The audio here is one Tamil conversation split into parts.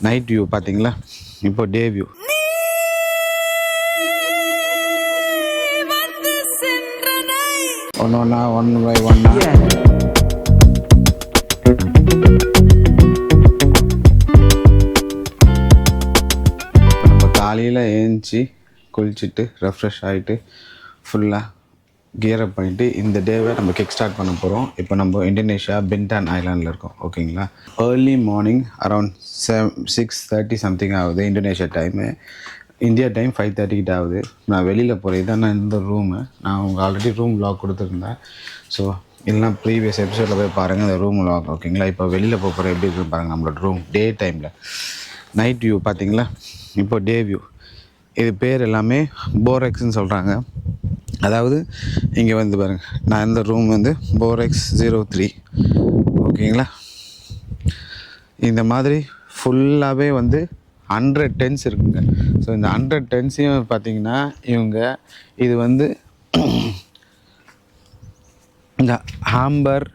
நைட் வியூ பார்த்தீங்களா? இப்போ டே வியூ. ஒன்று ஒன் பை ஒன்னா நம்ம காலையில் ஏஞ்சி குளிச்சுட்டு ரெஃப்ரெஷ் ஆகிட்டு ஃபுல்லாக கியரப் பண்ணிவிட்டு இந்த டேவை நம்ம கிக் ஸ்டார்ட் பண்ண போகிறோம். இப்போ நம்ம இந்தோனேஷியா பின்டான் ஐலாண்டில் இருக்கோம். ஓகேங்களா? ஏர்லி மார்னிங் அரௌண்ட் 6:30 சம்திங் ஆகுது இந்தோனேஷியா டைமு. இந்தியா டைம் 5:30 கிட்ட ஆகுது. நான் வெளியில் போகிறேன். இதான் நான் இந்த ரூமு. நான் உங்களுக்கு ஆல்ரெடி ரூம் வ்ளாக் கொடுத்துருந்தேன். ஸோ இல்லைனா ப்ரீவியஸ் எபிசோடில் போய் பாருங்கள் அந்த ரூம் வ்ளாக். ஓகேங்களா? இப்போ வெளியில் போகிற எப்படி இருக்குன்னு பாருங்கள். நம்மளோட ரூம் டே டைமில் நைட் வியூ பார்த்தீங்களா? இப்போ டே வியூ. இது பேர் எல்லாமே போரெக்ஸ்ன்னு சொல்கிறாங்க. அதாவது இங்கே வந்து பாருங்கள், நான் இந்த ரூம் வந்து போரெக்ஸ் 03. ஓகேங்களா? இந்த மாதிரி ஃபுல்லாகவே வந்து 100 டென்ஸ் இருக்குங்க. ஸோ இந்த 100 டென்ஸையும் பார்த்தீங்கன்னா இவங்க இது வந்து இந்த ஆம்பர்,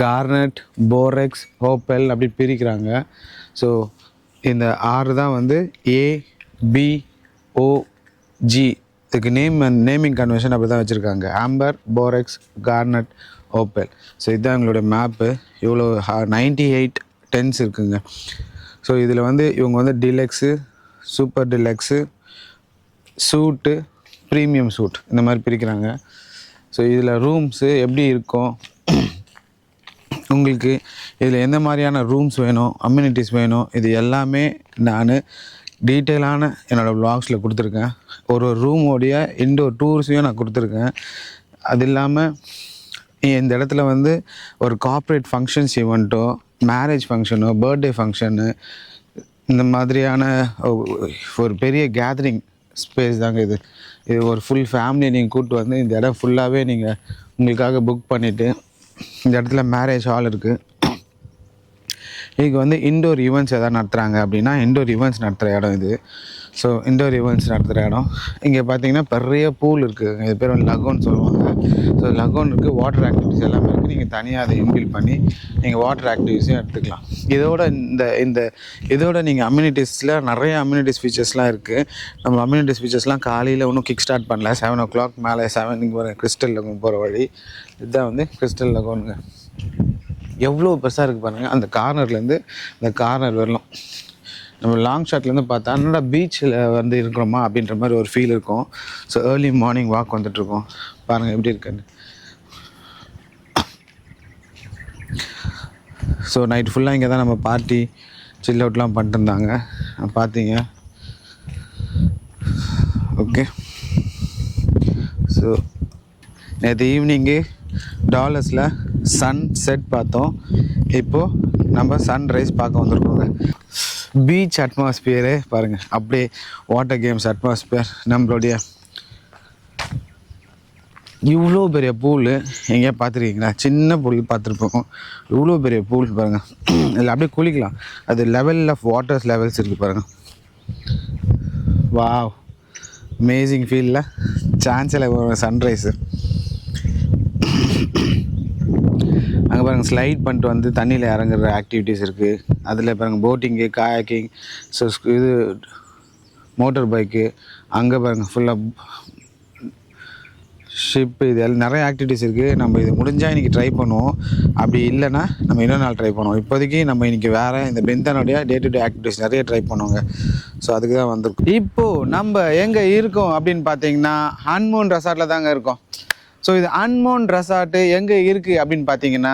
கார்னட், போரெக்ஸ், ஓப்பல் அப்படி பிரிக்கிறாங்க. ஸோ இந்த 6 தான் வந்து ABOG. இதுக்கு நேமிங் கன்வென்ஷன் அப்படி தான் வச்சுருக்காங்க. Amber, borax, garnet, opal. So இதுதான் எங்களுடைய மேப்பு. இவ்வளோ 98 டென்ஸ் இருக்குங்க. ஸோ இதில் வந்து இவங்க வந்து டிலக்ஸு, சூப்பர் டிலக்ஸு, சூட்டு, ப்ரீமியம் சூட் இந்த மாதிரி பிரிக்கிறாங்க. ஸோ இதில் ரூம்ஸு எப்படி இருக்கும், உங்களுக்கு இதில் எந்த மாதிரியான ரூம்ஸ் வேணும், அம்யூனிட்டிஸ் வேணும், இது எல்லாமே நான் டீட்டெயிலான என்னோடய வ்ளாக்ஸில் கொடுத்துருக்கேன். ஒரு ரூமோடைய இன்டோர் டூர்ஸையும் நான் கொடுத்துருக்கேன். அது இல்லாமல் இந்த இடத்துல வந்து ஒரு கார்ப்பரேட் ஃபங்க்ஷன்ஸ் ஈவெண்ட்டோ, மேரேஜ் ஃபங்க்ஷனோ, பர்த்டே ஃபங்க்ஷனு, இந்த மாதிரியான ஒரு பெரிய கேதரிங் ஸ்பேஸ் தாங்க இது. இது ஒரு ஃபுல் ஃபேமிலியை நீங்கள் கூப்பிட்டு வந்து இந்த இடம் ஃபுல்லாகவே நீங்கள் உங்களுக்காக புக் பண்ணிவிட்டு இந்த இடத்துல மேரேஜ் ஹால் இருக்குது. இதுக்கு வந்து இன்டோர் ஈவெண்ட்ஸ் எதாவது நடத்துகிறாங்க அப்படின்னா இன்டோர் ஈவெண்ட்ஸ் நடத்துகிற இடம் இது. ஸோ இன்டோர் ஈவெண்ட்ஸ் நடத்துகிற இடம். இங்கே பார்த்தீங்கன்னா பெரிய பூல் இருக்குது. இது பேர் வந்து லகோன் சொல்லுவாங்க. ஸோ லகோன் இருக்குது, வாட்டர் ஆக்டிவிட்டிஸ் எல்லாமே இருக்குது. நீங்கள் தனியாக அதை இன்பில் பண்ணி நீங்கள் வாட்டர் ஆக்டிவிட்டிஸையும் எடுத்துக்கலாம். இதோட நீங்கள் அம்யூனிட்டிஸில் நிறைய அம்யூனிட்டிஸ் ஃபீச்சர்ஸ்லாம் இருக்குது. நம்ம அம்யூனிட்டிஸ் ஃபீச்சர்ஸ்லாம் காலையில் ஒன்றும் கிக் ஸ்டார்ட் பண்ணல. 7 o'clock மேலே 7 போகிற கிறிஸ்டல் லகோன் போகிற வழி இதுதான் வந்து கிறிஸ்டல் லகோனுங்க. எவ்வளோ பெருசாக இருக்குது பாருங்கள். அந்த கார்னர்லேருந்து இந்த கார்னர் வரலாம். நம்ம லாங் ஷாட்லேருந்து பார்த்தா என்னடா பீச்சில் வந்து இருக்கிறோமா அப்படின்ற மாதிரி ஒரு ஃபீல் இருக்கும். ஸோ ஏர்லி மார்னிங் வாக் வந்துட்ருக்கோம். பாருங்கள் எப்படி இருக்குன்னு. ஸோ நைட் ஃபுல்லாக இங்கே தான் நம்ம பார்ட்டி சில் அவுட்லாம் பண்ணிட்டுருந்தாங்க. பார்த்தீங்க. ஓகே. ஸோ நேற்று ஈவினிங்கு டாலர்ஸில் சன் செட் பார்த்தோம். இப்போது நம்ம சன்ரைஸ் பார்க்க வந்திருக்கோங்க. பீச் அட்மாஸ்பியரே பாருங்கள். அப்படியே வாட்டர் கேம்ஸ் அட்மாஸ்பியர். நம்மளுடைய இவ்வளோ பெரிய பூல் எங்கேயா பார்த்துருக்கீங்களா? சின்ன பூல் பார்த்துருப்போம். இவ்வளோ பெரிய பூல் பாருங்கள். இதில் அப்படியே குளிக்கலாம். அது லெவல் ஆஃப் வாட்டர்ஸ் லெவல்ஸ் இருக்குது பாருங்கள். வாவ், அமேசிங் ஃபீலில் சான்ஸில் சன்ரைஸு. அங்கே பாருங்கள் ஸ்லைட் பண்ணிட்டு வந்து தண்ணியில் இறங்குற ஆக்டிவிட்டீஸ் இருக்குது. அதில் பாருங்கள் போட்டிங்கு, காயாக்கிங், ஸோ இது மோட்டர் பைக்கு. அங்கே பாருங்கள் ஃபுல்லாக ஷிப்பு. இது எல்லாம் நிறைய ஆக்டிவிட்டீஸ் இருக்குது. நம்ம இது முடிஞ்சால் இன்றைக்கி ட்ரை பண்ணுவோம். அப்படி இல்லைன்னா நம்ம இன்னொரு நாள் ட்ரை பண்ணுவோம். இப்போதைக்கு நம்ம இன்றைக்கி வேறு இந்த பின்டானுடைய டே டு டே ஆக்டிவிட்டீஸ் நிறைய ட்ரை பண்ணுவோங்க. ஸோ அதுக்கு தான் வந்திருக்கோம். இப்போது நம்ம எங்கே இருக்கோம் அப்படின்னு பார்த்தீங்கன்னா ஹனிமூன் ரெசார்ட்டில் தாங்க இருக்கோம். ஸோ இது ஹனிமூன் ரெசார்ட்டு எங்கே இருக்குது அப்படின்னு பார்த்தீங்கன்னா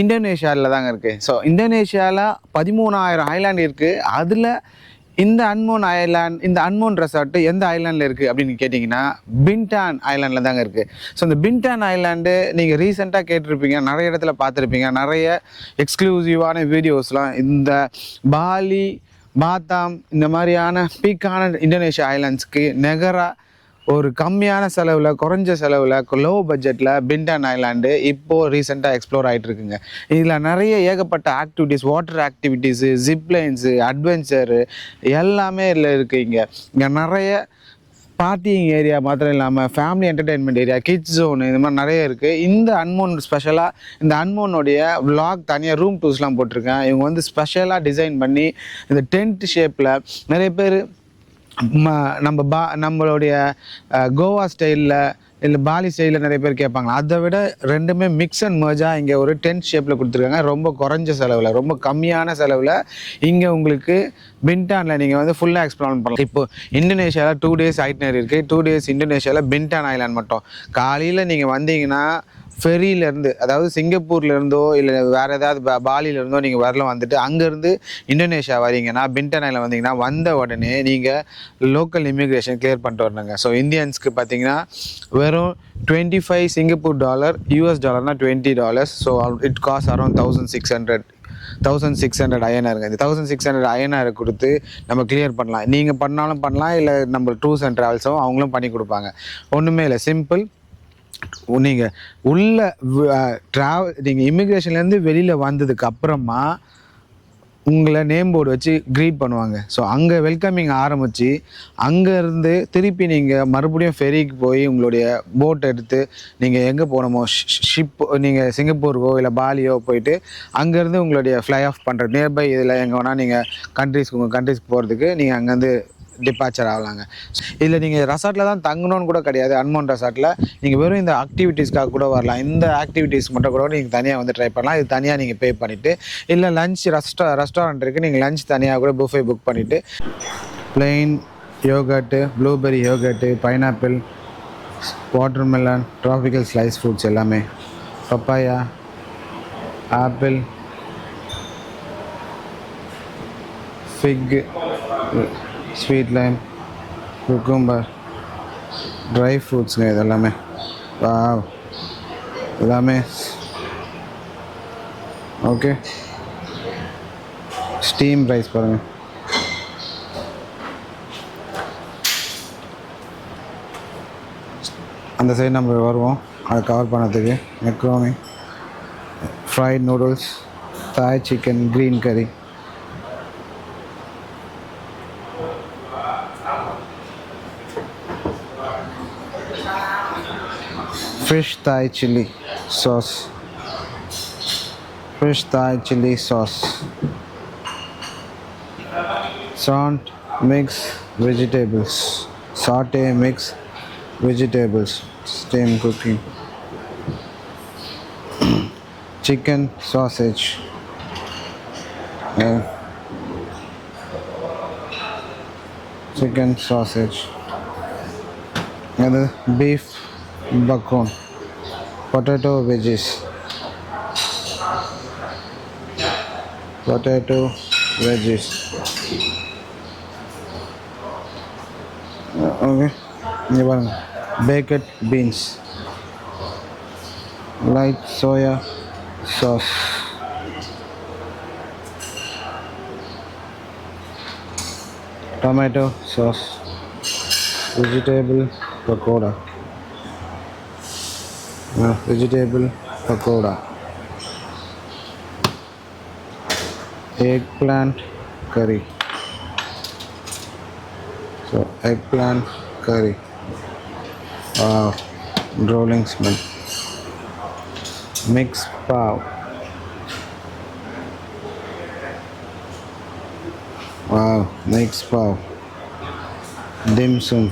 இந்தோனேஷியாவில் தாங்க இருக்குது. ஸோ இந்தோனேஷியாவில் 13,000 ஐலாண்ட் இருக்குது. அதில் இந்த ஹனிமூன் ரெசார்ட்டு எந்த ஐலாண்டில் இருக்குது அப்படின்னு கேட்டிங்கன்னா பின்டான் ஐலாண்டில் தாங்க இருக்குது. ஸோ இந்த பின்டான் ஐலாண்டு நீங்கள் ரீசெண்டாக கேட்டிருப்பீங்க, நிறைய இடத்துல பார்த்துருப்பீங்க. நிறைய எக்ஸ்க்ளூசிவான வீடியோஸ்லாம் இந்த பாலி, பாத்தாம் இந்த மாதிரியான பீக்கான இந்தோனேஷியா ஐலாண்ட்ஸ்க்கு நிகராக ஒரு கம்மியான செலவில், குறைஞ்ச செலவில், லோ பட்ஜெட்டில் பின்டான் ஐலாண்டு இப்போது ரீசெண்டாக எக்ஸ்ப்ளோர் ஆகிட்டுருக்குங்க. இதில் நிறைய ஏகப்பட்ட ஆக்டிவிட்டீஸ், வாட்டர் ஆக்டிவிட்டீஸு, ஜிப்லைன்ஸு, அட்வென்ச்சரு எல்லாமே இதில் இருக்குது. இங்கே நிறைய பார்ட்டிங் ஏரியா மாத்திரம் இல்லாமல் family entertainment area, kids zone, இந்த மாதிரி நிறைய இருக்குது. இந்த அன்மோன் ஸ்பெஷலாக இந்த அன்மோனுடைய விளாக் தனியாக ரூம் டூர்ஸ்லாம் போட்டிருக்கேன். இவங்க வந்து ஸ்பெஷலாக டிசைன் பண்ணி இந்த டென்ட் ஷேப்பில் நிறைய பேர் நம்மளுடைய கோவா ஸ்டைலில் இல்லை பாலி ஸ்டைலில் நிறைய பேர் கேட்பாங்க. அதை விட ரெண்டுமே மிக்ஸ் அண்ட் மர்ஜாக இங்கே ஒரு டென்ட் ஷேப்பில் கொடுத்துருக்காங்க. ரொம்ப குறைஞ்ச செலவில், ரொம்ப கம்மியான செலவில் இங்கே உங்களுக்கு பின்டானில் நீங்கள் வந்து ஃபுல்லாக எக்ஸ்ப்ளோர் பண்ணலாம். இப்போது இந்தோனேஷியாவில் 2 days ஐட்னரி இருக்குது. 2 days இந்தோனேஷியாவில் பின்டான் ஐலாண்ட் மட்டும். காலையில் நீங்கள் வந்தீங்கன்னா ஃபெரியிலேருந்து, அதாவது சிங்கப்பூர்லேருந்தோ இல்லை வேறு ஏதாவது பாலியிலேருந்தோ நீங்கள் வரல வந்துட்டு அங்கேருந்து இந்தோனேஷியா வரீங்கன்னா பின்டான் ஐலாண்ட் வந்தீங்கன்னா வந்த உடனே நீங்கள் லோக்கல் இமிக்ரேஷன் கிளியர் பண்ணிட்டு வரணுங்க. ஸோ இந்தியன்ஸ்க்கு பார்த்தீங்கன்னா வெறும் $25 Singapore dollar, US டாலர்னா $20. So it cost around 1600 INR. இந்த 1600 INR கொடுத்து நம்ம கிளியர் பண்ணலாம். நீங்கள் பண்ணாலும் பண்ணலாம், இல்லை நம்ம டூர்ஸ் அண்ட் ட்ராவல்ஸும் அவங்களும் பண்ணி கொடுப்பாங்க. ஒன்றுமே இல்லை, சிம்பிள். நீங்கள் உள்ள நீங்கள் இமிக்ரேஷன்லேருந்து வெளியில் வந்ததுக்கு அப்புறமா உங்களை நேம் போர்டு வச்சு க்ரீட் பண்ணுவாங்க. ஸோ அங்கே வெல்கமிங் ஆரம்பித்து அங்கேருந்து திருப்பி நீங்கள் மறுபடியும் ஃபெரிக்கு போய் உங்களுடைய போட் எடுத்து நீங்கள் எங்கே போகணுமோ ஷிப், நீங்கள் சிங்கப்பூருக்கோ இல்லை பாலியோ போயிட்டு அங்கேருந்து உங்களுடைய ஃப்ளை ஆஃப் பண்ணுற நியர்பை இதில் எங்கே வேணால் நீங்கள் உங்கள் கண்ட்ரிஸ்க்கு போகிறதுக்கு நீங்கள் அங்கேருந்து டிபார்ச்சர் ஆகலாங்க. இதில் நீங்கள் ரெசார்ட்டில் தான் தங்கணும்னு கூட கிடையாது. அன்மோன் ரெசார்ட்டில் நீங்கள் வெறும் இந்த ஆக்டிவிட்டீஸ்க்காக கூட வரலாம். இந்த ஆக்டிவிட்டீஸ் மட்டும் கூட நீங்கள் தனியாக வந்து ட்ரை பண்ணலாம். இது தனியாக நீங்கள் பே பண்ணிவிட்டு, இல்லை லஞ்ச் ரெஸ்டாரண்ட் இருக்குது, நீங்கள் லஞ்ச் தனியாக கூட புஃபே புக் பண்ணிவிட்டு plain yogurt, blueberry yogurt, pineapple, watermelon, tropical slice fruits எல்லாமே, papaya, apple, fig, sweet lime, cucumber, dry ஃப்ரூட்ஸுங்க இதெல்லாமே. எல்லாமே ஓகே. ஸ்டீம் ரைஸ் பாருங்கள். அந்த சைடு நம்ம வருவோம் அதை கவர் பண்ணதுக்கு. மெக்ரோனி, ஃப்ரைட் நூடுல்ஸ், தாய் சிக்கன், க்ரீன் கறி, fish Thai chili sauce, salt mix vegetables, saute mix vegetables, steam cooking, chicken sausage, and beef bacon, potato veggies, okay. இங்கே பாருங்க, baked beans, light soya sauce, tomato sauce, vegetable pakoda, eggplant curry. So eggplant curry, wow, rolling smell. Mixed pav, wow, mixed pav. Dim sum,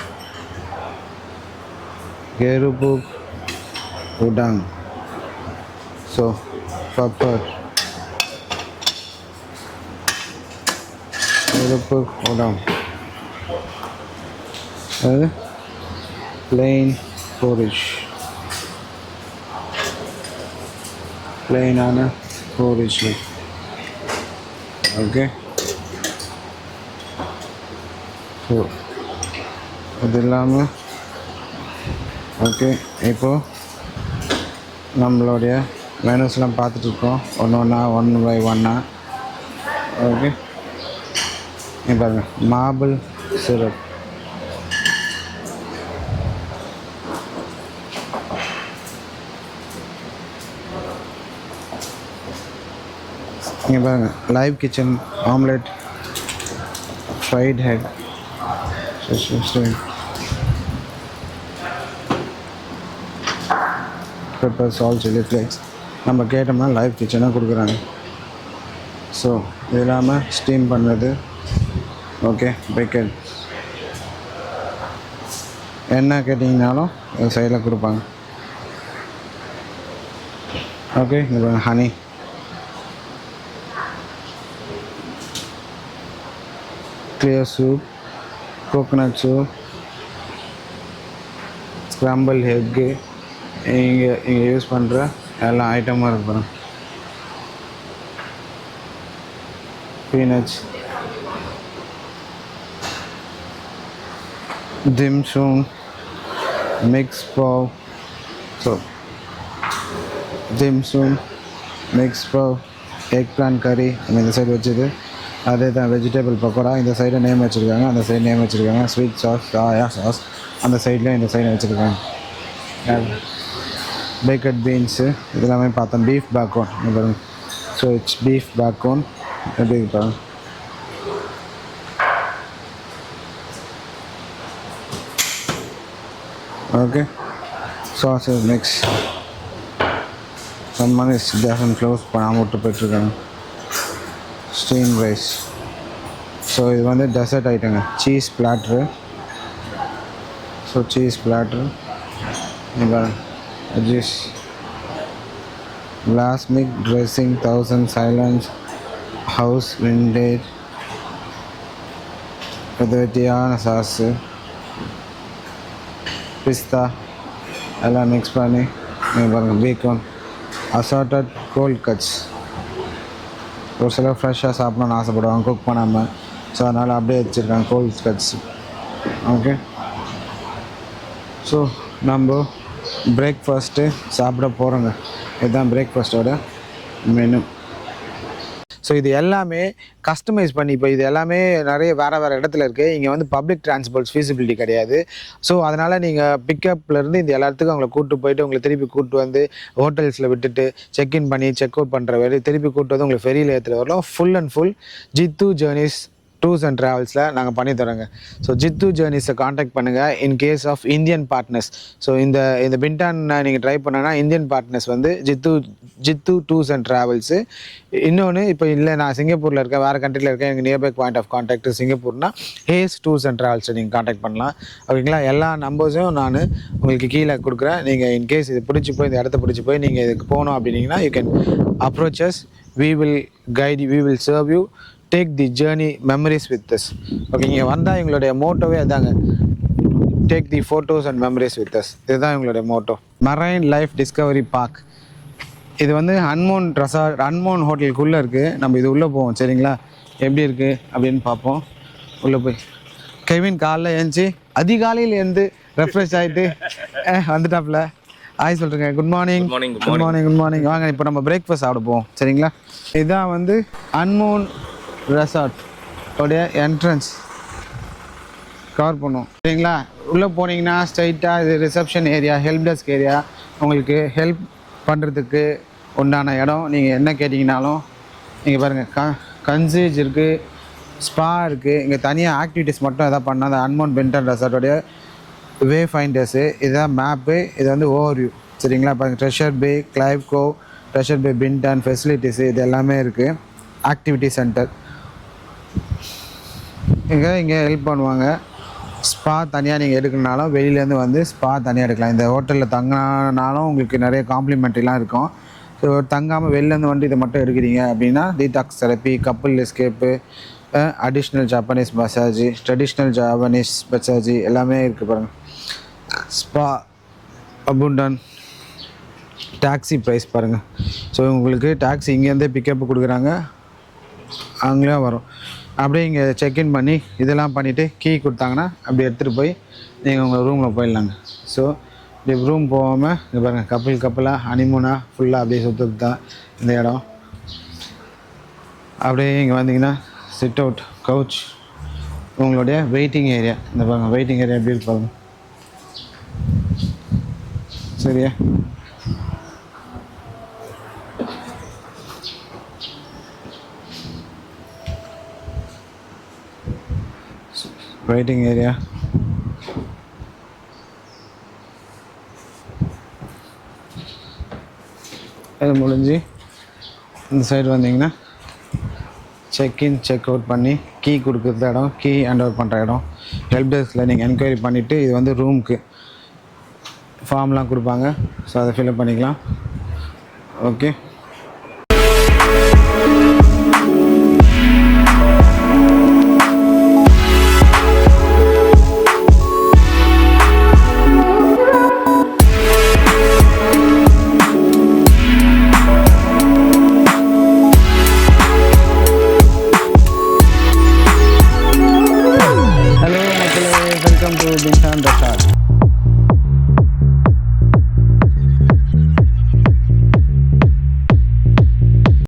gerupuk udang, so pepper, gerupuk udang, plain porridge, okay. So இது இல்லாமல் ஓகே. இப்போது நம்மளுடைய மெனூஸ்லாம் பார்த்துட்ருக்கோம் ஒன் பை ஒன்னா. ஓகே, இப்போ பாருங்கள், மார்பிள் சிரப், இங்கே பாருங்கள், live kitchen omelette, fried egg, pepper, salt, chilli flakes நம்ம கேட்டோம்னா லைவ் கிச்சனாக கொடுக்குறாங்க. ஸோ இது இல்லாமல் ஸ்டீம் பண்ணுறது. ஓகே, பேக்கட் என்ன கேட்டிங்கனாலும் சைடில் கொடுப்பாங்க. ஓகே, இது honey, clear soup, coconut soup, scramble egg, இங்கே யூஸ் பண்ணுற எல்லா ஐட்டமும் இருக்கு. Peanuts, dim sum, mix pav. So dim sum, mix pav, eggplant curry. இந்த சைடு வச்சுது அதே தான் வெஜிடபிள் பக்கோடா. இந்த சைடு நேம் வச்சுருக்காங்க, அந்த சைடு நேம் வச்சுருக்காங்க. ஸ்வீட் சாஸ், சாயா சாஸ் அந்த சைடில் இந்த சைடு வச்சுருக்காங்க. பேக்கட் பீன்ஸு இதெல்லாமே பார்த்தோம். பீஃப் பேக்கோன் பாருங்க. ஸோ இட்ஸ் பீஃப் பேக்கோன் எப்படி பாருங்க. Okay, sauces mix. Salmon is ஜாசன் க்ளோஸ் பண்ணாமல் விட்டு போயிட்டுருக்காங்க. Steam rice. ஸோ இது வந்து டெசர்ட் ஐட்டங்க. Cheese platter. So cheese platter juice, balsamic dressing, 1000 islands, house vintage, வெரைட்டியான சாஸு, பிஸ்தா எல்லாம் மிக்ஸ் பண்ணி பாருங்கள். Bacon, assorted cold cuts. ஒரு சிலர் ஃப்ரெஷ்ஷாக சாப்பிடணும்னு ஆசைப்படுவாங்க குக் பண்ணாமல். ஸோ அதனால் அப்படியே வச்சுருக்காங்க கோல்ட் கட்ஸ். ஓகே, ஸோ நம்ம பிரேக்ஃபாஸ்ட்டு சாப்பிட போகிறோங்க. இதுதான் பிரேக்ஃபாஸ்ட்டோட மெனு. ஸோ இது எல்லாமே கஸ்டமைஸ் பண்ணி, இப்போ இது எல்லாமே நிறைய வேறு இடத்துல இருக்குது. இங்கே வந்து பப்ளிக் டிரான்ஸ்போர்ட்ஸ் ஃபீஸிபிலிட்டி கிடையாது. ஸோ அதனால் நீங்கள் பிக்கப்லேருந்து இந்த எல்லாத்துக்கும் அவங்களை கூப்பிட்டு போயிட்டு உங்களை திருப்பி கூப்பிட்டு வந்து ஹோட்டல்ஸில் விட்டுட்டு செக்இன் பண்ணி செக் அவுட் பண்ணுற வேலை திருப்பி கூப்பிட்டு வந்து உங்களை ஃபெரியில் ஏற்றுட்டு வரலாம். Full and full Jithu journeys tours and ட்ராவல்ஸில் நாங்கள் பண்ணி தரோங்க. ஸோ ஜித்து ஜேர்னிஸை காண்டாக்ட் பண்ணுங்கள் in case of Indian partners. So இந்த பின்டான் நீங்கள் ட்ரை பண்ணனா இந்தியன் பார்ட்னர்ஸ் வந்து ஜித்து டூர்ஸ் அண்ட் ட்ராவல்ஸு. இன்னொன்று இப்போ இல்லை நான் சிங்கப்பூரில் இருக்கேன், வேறு கண்ட்ரியில் இருக்கேன், எனக்கு நியர்பை பாயிண்ட் ஆஃப் காண்டாக்ட் சிங்கப்பூர்னா ஹேஸ் டூர்ஸ் அண்ட் ட்ராவல்ஸை நீங்கள் காண்டாக்ட் பண்ணலாம். ஓகேங்களா? எல்லா நம்பர்ஸும் நான் உங்களுக்கு கீழே கொடுக்குறேன். நீங்கள் இன்கேஸ் இது பிடிச்சி போய் இந்த இடத்த பிடிச்சி போய் நீங்கள் இதுக்கு போகணும் அப்படின்னீங்கன்னா you can approach us. we will guide you, we will serve you, take the journey memories with us. Okay, இங்கே வந்தால் எங்களுடைய மோட்டோவே அதாங்க, take the photos and memories with us. இதுதான் எங்களுடைய motto. Marine life discovery park. இது வந்து அன்மோன் ரெசார்ட், அன்மோன் ஹோட்டலுக்குள்ளே இருக்குது. நம்ம இது உள்ளே போவோம். சரிங்களா? எப்படி இருக்குது அப்படின்னு பார்ப்போம். உள்ளே போய் கெவின் காலைல எழுந்துச்சி அதிகாலையில் எழுந்து ரெஃப்ரெஷ் ஆகிட்டு வந்துட்டாப்புல. ஹாய் சொல்கிறேங்க. Good morning. Good morning. Good morning. வாங்க இப்போ நம்ம பிரேக்ஃபாஸ்ட் சாப்பிட போவோம். சரிங்களா? இதுதான் வந்து அன்மோன் ரெசார்ட் உடைய என்ட்ரன்ஸ் கவர் பண்ணுவோம். சரிங்களா? உள்ளே போனீங்கன்னா ஸ்ட்ரைட்டாக இது reception area, help desk area. உங்களுக்கு ஹெல்ப் பண்ணுறதுக்கு உண்டான இடம். நீங்கள் என்ன கேட்டிங்கனாலும் நீங்கள் பாருங்கள், கன்சேஜ் இருக்குது, ஸ்பா இருக்குது. இங்கே தனியாக ஆக்டிவிட்டீஸ் மட்டும் எதாவது பண்ணால் அந்த அன்மோன் பென்டன் ரெசார்ட்டோடைய வே ஃபைண்டர்ஸு. இதுதான் மேப்பு. இது வந்து ஓவர்வியூ. சரிங்களா? பாருங்கள், ட்ரெஷர் பே, கிளைவ் கோவ், ட்ரெஷர் பே பின்டான் ஃபெசிலிட்டிஸு இது எல்லாமே இருக்குது. ஆக்டிவிட்டி சென்டர் இங்கே ஹெல்ப் பண்ணுவாங்க. ஸ்பா தனியாக நீங்கள் எடுக்கணுனாலும் வெளியிலேருந்து வந்து ஸ்பா தனியாக எடுக்கலாம். இந்த ஹோட்டலில் தங்கினாலும் உங்களுக்கு நிறைய காம்ப்ளிமெண்ட்ரிலாம் இருக்கும். ஸோ தங்காமல் வெளிலேருந்து வந்து இதை மட்டும் எடுக்கிறீங்க அப்படின்னா detox therapy, couple escape, additional Japanese massage, traditional Japanese massage எல்லாமே இருக்குது பாருங்கள். ஸ்பா, அபுண்டன், டாக்ஸி ப்ரைஸ் பாருங்கள். ஸோ உங்களுக்கு டாக்ஸி இங்கேருந்தே பிக்கப்பு கொடுக்குறாங்க, அங்கேயும் வரும். அப்படியே இங்கே செக்இன் பண்ணி இதெல்லாம் பண்ணிவிட்டு கீ கொடுத்தாங்கன்னா அப்படி எடுத்துகிட்டு போய் நீங்கள் உங்கள் ரூமில் போயிடலாங்க. ஸோ இப்படி ரூம் போகாமல் இங்கே பாருங்கள், கப்பலாக ஹனிமூனாக ஃபுல்லாக அப்படியே சுற்றுறது தான் இந்த இடம். அப்படியே இங்கே வந்தீங்கன்னா சிட் அவுட் கவுச், உங்களுடைய வெயிட்டிங் ஏரியா. இந்த பாருங்கள் வெயிட்டிங் ஏரியா எப்படி இருப்பாங்க. சரியா? Waiting area. இது முடிஞ்சு இந்த சைடு வந்தீங்கன்னா செக்இன் செக் அவுட் பண்ணி கீ கொடுக்குற இடம், கீ ஹேண்ட் ஓவர் பண்ணுற இடம், ஹெல்ப் டெஸ்கில் நீங்கள் என்கொயரி பண்ணிவிட்டு இது வந்து ரூமுக்கு ஃபார்ம்லாம் கொடுப்பாங்க. ஸோ அதை ஃபில்அப் பண்ணிக்கலாம். ஓகே.